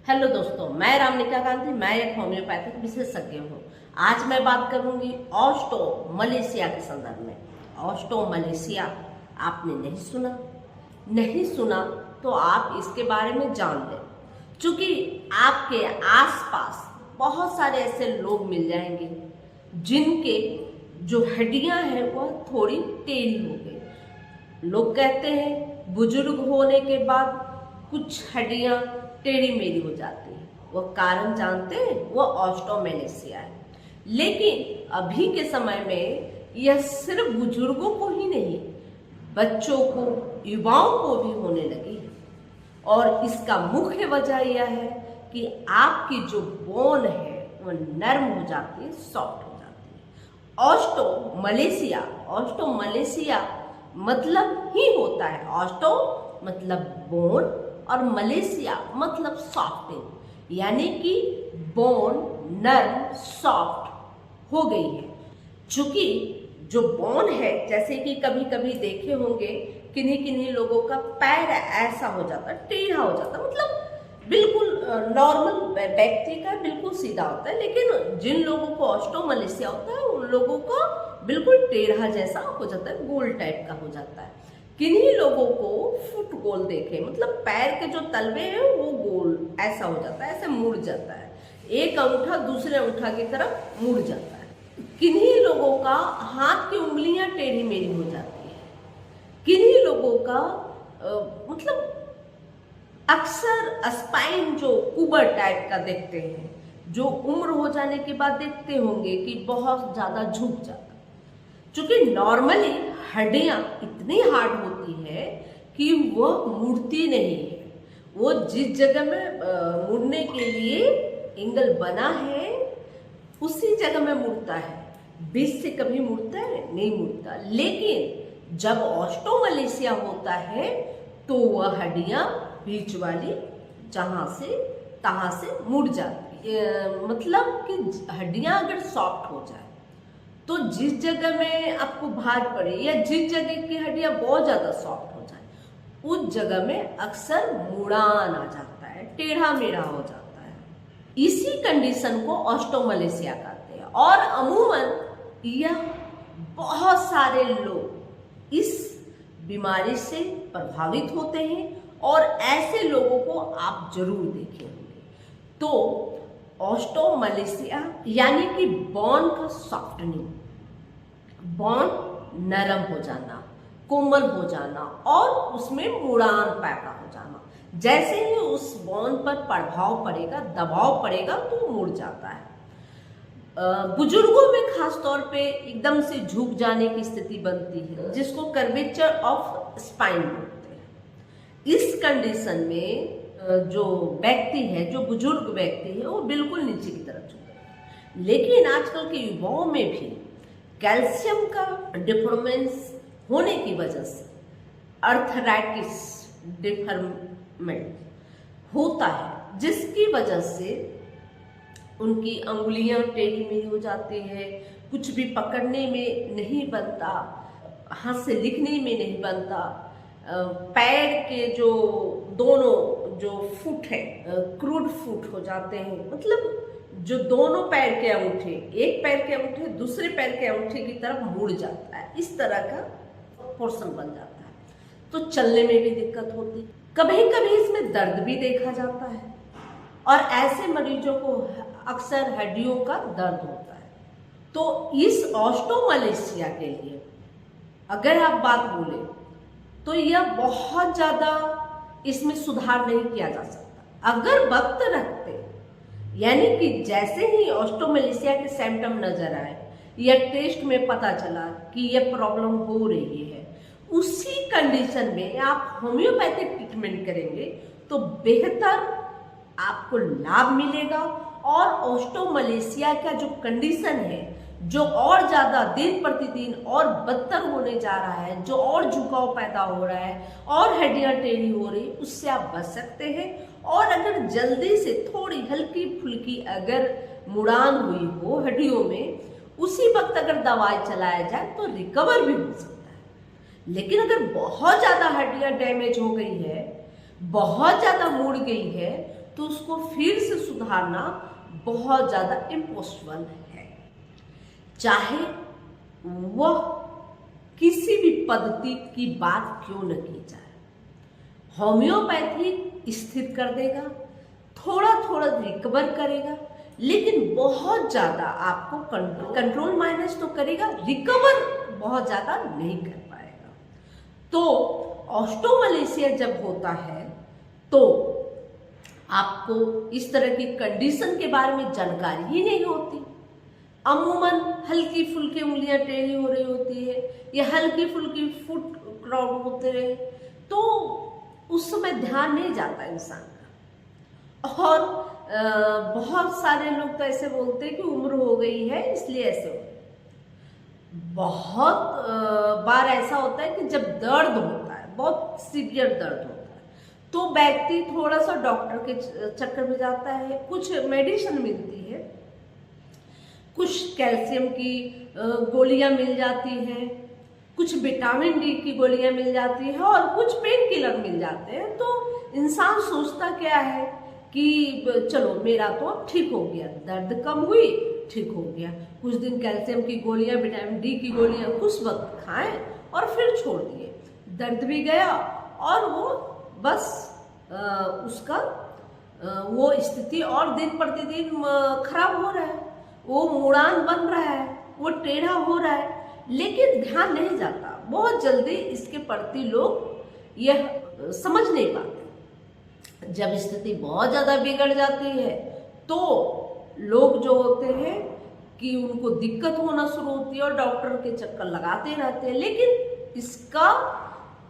Hello दोस्तों, मैं रामनिका गांधी। मैं एक होम्योपैथिक विशेषज्ञ हूँ। आज मैं बात करूंगी ऑस्टोमलेशिया के संदर्भ में। ऑस्टोमलेशिया आपने नहीं सुना तो आप इसके बारे में जान लें, क्योंकि आपके आसपास बहुत सारे ऐसे लोग मिल जाएंगे जिनके जो हड्डियां हैं वह थोड़ी टेढ़ी हो गई। लोग कहते हैं बुजुर्ग होने के बाद कुछ हड्डियां टेढ़ी मेढ़ी हो जाती है। वह कारण जानते हैं, वह ऑस्टोमेलेशिया है। लेकिन अभी के समय में यह सिर्फ बुजुर्गों को ही नहीं, बच्चों को, युवाओं को भी होने लगी है। और इसका मुख्य वजह यह है कि आपकी जो बोन है वह नर्म हो जाती है, सॉफ्ट हो जाती है। ऑस्टोमलेशिया मतलब ही होता है, ऑस्टो मतलब बोन और मलेशिया मतलब सॉफ्टिंग, यानी कि बोन नर्म सॉफ्ट हो गई है। चूंकि जो बोन है, जैसे कि कभी कभी देखे होंगे किन्हीं किन्हीं लोगों का पैर ऐसा हो जाता है, टेढ़ा हो जाता है, मतलब बिल्कुल नॉर्मल व्यक्ति का बिल्कुल सीधा होता है। लेकिन जिन लोगों को ऑस्टोमलेशिया होता है उन लोगों को बिल्कुल टेढ़ा जैसा हो जाता है, गोल टाइप का हो जाता है। किन्हीं लोगों को फुट गोल देखे, मतलब पैर के जो तलवे हैं वो गोल ऐसा हो जाता है, ऐसे मुड़ जाता है, एक अंगूठा दूसरे अंगूठा की तरफ मुड़ जाता है। किन्हीं लोगों का हाथ की उंगलियां टेढ़ी मेढ़ी हो जाती है। किन्हीं लोगों का मतलब अक्सर स्पाइन जो कुबर टाइप का देखते हैं, जो उम्र हो जाने के बाद देखते होंगे कि बहुत ज्यादा झुक जाता है। क्योंकि नॉर्मली हड्डियां इतनी हार्ड होती है कि वह मुड़ती नहीं है। वो जिस जगह में मुड़ने के लिए एंगल बना है उसी जगह में मुड़ता है, बीच से कभी मुड़ता है नहीं मुड़ता। लेकिन जब ऑस्टोमलेशिया होता है तो वह हड्डियां बीच वाली जहां से तहां से मुड़ जाती है। मतलब कि हड्डियां अगर सॉफ्ट हो जाए तो जिस जगह में आपको भार पड़े या जिस जगह की हड्डियां बहुत ज्यादा सॉफ्ट हो जाए उस जगह में अक्सर मुड़ान आ जाता है, टेढ़ा मेढ़ा हो जाता है। इसी कंडीशन को ऑस्टोमलेशिया कहते हैं। और अमूमन यह बहुत सारे लोग इस बीमारी से प्रभावित होते हैं और ऐसे लोगों को आप जरूर देखे होंगे। तो ऑस्टोमलेशिया यानी कि बोन का सॉफ्टनिंग, बोन नरम हो जाना, कोमल हो जाना और उसमें मुड़ान पैदा हो जाना। जैसे ही उस बोन पर प्रभाव पड़ेगा, दबाव पड़ेगा तो मुड़ जाता है। बुजुर्गों में खास तौर पे एकदम से झुक जाने की स्थिति बनती है, जिसको कर्वेचर ऑफ स्पाइन बोलते हैं। इस कंडीशन में जो व्यक्ति है, जो बुजुर्ग व्यक्ति है, वो बिल्कुल नीचे की तरफ झुकेगा। लेकिन आजकल के युवाओं में भी कैल्शियम का डिफॉर्मेंस होने की वजह से अर्थराइटिस डिफॉर्मेंट होता है, जिसकी वजह से उनकी अंगुलियां टेढ़ी मेढ़ी हो जाती है, कुछ भी पकड़ने में नहीं बनता, हाथ से लिखने में नहीं बनता। पैर के जो दोनों जो फुट है क्रूड फुट हो जाते हैं, मतलब जो दोनों पैर के अंगूठे, एक पैर के अंगूठे दूसरे पैर के अंगूठे की तरफ मुड़ जाता है, इस तरह का पोर्शन बन जाता है। तो चलने में भी दिक्कत होती, कभी कभी इसमें दर्द भी देखा जाता है और ऐसे मरीजों को अक्सर हड्डियों का दर्द होता है। तो इस ऑस्टोमलेशिया के लिए अगर आप बात बोले तो यह बहुत ज्यादा इसमें सुधार नहीं किया जा सकता। अगर वक्त रखते, यानी कि जैसे ही ऑस्टोमलेशिया के सिम्टम नजर आए या टेस्ट में पता चला कि यह प्रॉब्लम हो रही है, उसी कंडीशन में आप होम्योपैथिक ट्रीटमेंट करेंगे तो बेहतर आपको लाभ मिलेगा। और ऑस्टोमलेशिया का जो कंडीशन है, जो और ज्यादा दिन प्रतिदिन और बदतर होने जा रहा है, जो और झुकाव पैदा हो रहा है और हड्डियां टेढ़ी हो रही, उससे आप बच सकते हैं। और अगर जल्दी से थोड़ी हल्की फुल्की अगर मुड़ान हुई हो हड्डियों में, उसी वक्त अगर दवाई चलाया जाए तो रिकवर भी हो सकता है। लेकिन अगर बहुत ज्यादा हड्डियां डैमेज हो गई है, बहुत ज्यादा मुड़ गई है, तो उसको फिर से सुधारना बहुत ज़्यादा इम्पॉसिबल है, चाहे वह किसी भी पद्धति की बात क्यों न की जाए। होम्योपैथी स्थिर कर देगा, थोड़ा थोड़ा रिकवर करेगा, लेकिन बहुत ज़्यादा आपको कंट्रोल माइनस तो करेगा, रिकवर बहुत ज़्यादा नहीं कर पाएगा। तो ऑस्टोमलेशिया जब होता है तो आपको इस तरह की कंडीशन के बारे में जानकारी ही नहीं होती। अमूमन हल्की फुल्की उंगलियां टेढ़ी हो रही होती है या हल्की फुल्की फुट क्रॉप होते रहे, तो उस समय ध्यान नहीं जाता इंसान का। और बहुत सारे लोग तो ऐसे बोलते हैं कि उम्र हो गई है इसलिए ऐसे हो। बहुत बार ऐसा होता है कि जब दर्द होता है, बहुत सीवियर दर्द होता है, तो व्यक्ति थोड़ा सा डॉक्टर के चक्कर में जाता है, कुछ मेडिसिन मिलती है, कुछ कैल्शियम की गोलियां मिल जाती हैं, कुछ विटामिन डी की गोलियां मिल जाती है और कुछ पेन किलर मिल जाते हैं। तो इंसान सोचता क्या है कि चलो मेरा तो अब ठीक हो गया, दर्द कम हुई, ठीक हो गया, कुछ दिन कैल्शियम की गोलियां, विटामिन डी की गोलियां कुछ वक्त खाएं और फिर छोड़ दिए, दर्द भी गया और वो बस उसका वो स्थिति और दिन प्रतिदिन खराब हो रहा है, वो मुड़ान बन रहा है, वो टेढ़ा हो रहा है, लेकिन ध्यान नहीं जाता। बहुत जल्दी इसके प्रति लोग यह समझ नहीं पाते। जब स्थिति बहुत ज़्यादा बिगड़ जाती है तो लोग जो होते हैं कि उनको दिक्कत होना शुरू होती है और डॉक्टर के चक्कर लगाते रहते हैं, लेकिन इसका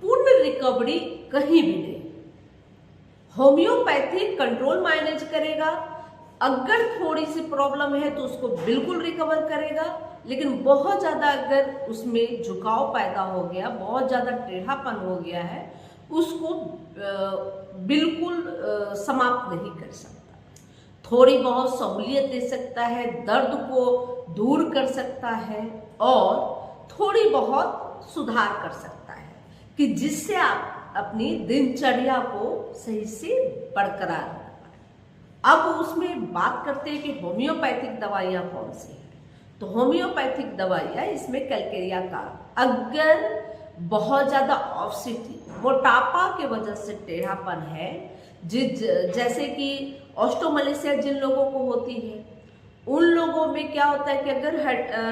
पूर्ण रिकवरी कहीं भी नहीं। होम्योपैथी कंट्रोल मैनेज करेगा, अगर थोड़ी सी प्रॉब्लम है तो उसको बिल्कुल रिकवर करेगा, लेकिन बहुत ज़्यादा अगर उसमें झुकाव पैदा हो गया, बहुत ज़्यादा टेढ़ापन हो गया है, उसको बिल्कुल समाप्त नहीं कर सकता। थोड़ी बहुत सहूलियत दे सकता है, दर्द को दूर कर सकता है और थोड़ी बहुत सुधार कर सकता है कि जिससे आप अपनी दिनचर्या को सही से बरकरार रख पाए। अब उसमें बात करते हैं कि होम्योपैथिक दवाइयाँ कौन सी हैं। तो होम्योपैथिक दवाइयाँ इसमें कैलकेरिया का, अगर बहुत ज़्यादा ऑब्सिटी, मोटापा के वजह से टेढ़ापन है, जैसे कि ऑस्टोमलेशिया जिन लोगों को होती है, उन लोगों में क्या होता है कि अगर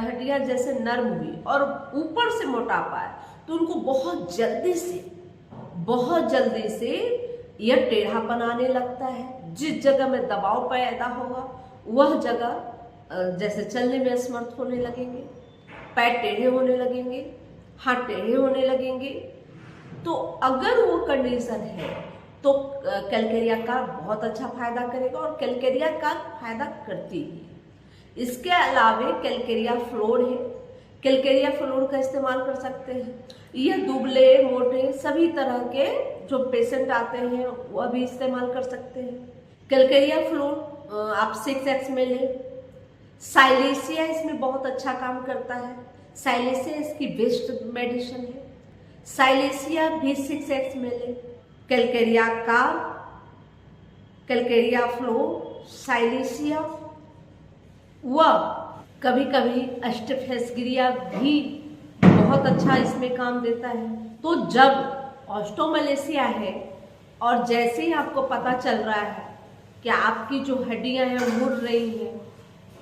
हड्डियाँ जैसे नर्म हुई और ऊपर से मोटापा है तो उनको बहुत जल्दी से यह टेढ़ापन आने लगता है। जिस जगह में दबाव पैदा होगा वह जगह जैसे चलने में असमर्थ होने लगेंगे, पैर टेढ़े होने लगेंगे, हाथ टेढ़े होने लगेंगे। तो अगर वो कंडीशन है तो कैलकेरिया का बहुत अच्छा फायदा करेगा और कैलकेरिया का फायदा करती है। इसके अलावा कैलकेरिया फ्लोर है, कैलकेरिया फ्लोर का इस्तेमाल कर सकते हैं। यह दुबले मोटे सभी तरह के जो पेशेंट आते हैं वह भी इस्तेमाल कर सकते हैं। कैलकेरिया फ्लोर आप 6x में लें। साइलेशिया इसमें बहुत अच्छा काम करता है, साइलेशिया इसकी बेस्ट मेडिसिन है। साइलेशिया भी 6x में लें। कैलकेरिया का, कैलकेरिया फ्लोर, साइलेशिया व कभी कभी अष्टफेसगिरिया भी बहुत अच्छा इसमें काम देता है। तो जब ऑस्टोमलेशिया है और जैसे ही आपको पता चल रहा है कि आपकी जो हड्डियां हैं मुड़ रही हैं,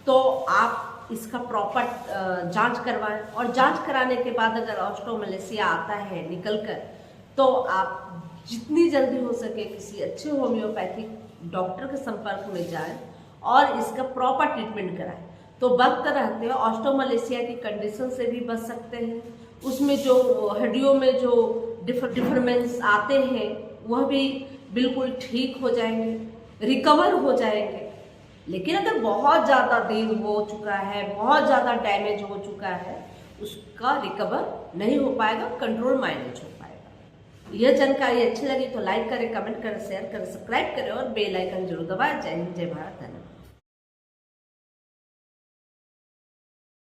तो आप इसका प्रॉपर जांच करवाएं और जांच कराने के बाद अगर ऑस्टोमलेशिया आता है निकलकर, तो आप जितनी जल्दी हो सके किसी अच्छे होम्योपैथिक डॉक्टर के संपर्क में जाएं और इसका प्रॉपर ट्रीटमेंट कराएं। तो वक्त रहते ऑस्टोमलेशिया की कंडीशन से भी बच सकते हैं। उसमें जो हड्डियों में जो डिफरेंस आते हैं वह भी बिल्कुल ठीक हो जाएंगे, रिकवर हो जाएंगे। लेकिन अगर बहुत ज़्यादा देर हो चुका है, बहुत ज़्यादा डैमेज हो चुका है, उसका रिकवर नहीं हो पाएगा, कंट्रोल मैनेज हो पाएगा। यह जानकारी अच्छी लगी तो लाइक करें, कमेंट करें, शेयर करें, सब्सक्राइब करें और बेल आइकन जरूर दबाएं। जय हिंद, जय भारत, धन्यवाद।